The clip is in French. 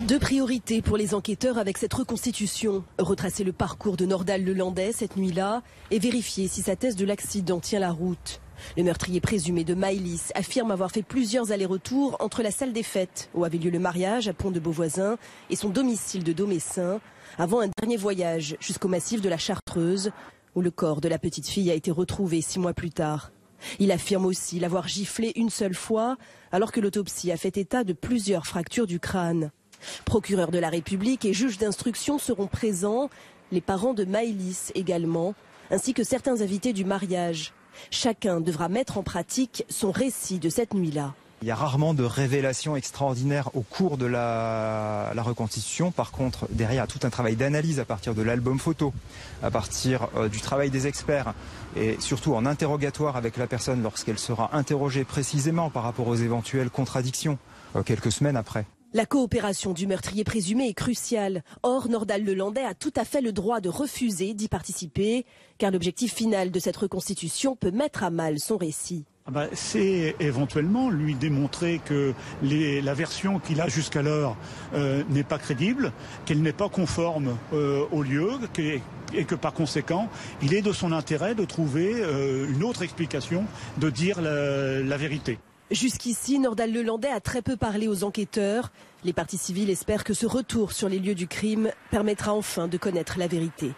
Deux priorités pour les enquêteurs avec cette reconstitution. Retracer le parcours de Nordal Lelandais cette nuit-là et vérifier si sa thèse de l'accident tient la route. Le meurtrier présumé de Maëlys affirme avoir fait plusieurs allers-retours entre la salle des fêtes où avait lieu le mariage à Pont-de-Beauvoisin et son domicile de Domessin avant un dernier voyage jusqu'au massif de la Chartreuse où le corps de la petite fille a été retrouvé 6 mois plus tard. Il affirme aussi l'avoir giflé une seule fois alors que l'autopsie a fait état de plusieurs fractures du crâne. Procureur de la République et juge d'instruction seront présents, les parents de Maëlys également, ainsi que certains invités du mariage. Chacun devra mettre en pratique son récit de cette nuit-là. Il y a rarement de révélations extraordinaires au cours de la reconstitution. Par contre, derrière, il y a tout un travail d'analyse à partir de l'album photo, à partir du travail des experts et surtout en interrogatoire avec la personne lorsqu'elle sera interrogée précisément par rapport aux éventuelles contradictions quelques semaines après. La coopération du meurtrier présumé est cruciale. Or, Nordal Lelandais a tout à fait le droit de refuser d'y participer, car l'objectif final de cette reconstitution peut mettre à mal son récit. C'est éventuellement lui démontrer que la version qu'il a jusqu'alors n'est pas crédible, qu'elle n'est pas conforme au lieu, et que par conséquent, il est de son intérêt de trouver une autre explication, de dire la vérité. Jusqu'ici, Nordal Lelandais a très peu parlé aux enquêteurs. Les parties civiles espèrent que ce retour sur les lieux du crime permettra enfin de connaître la vérité.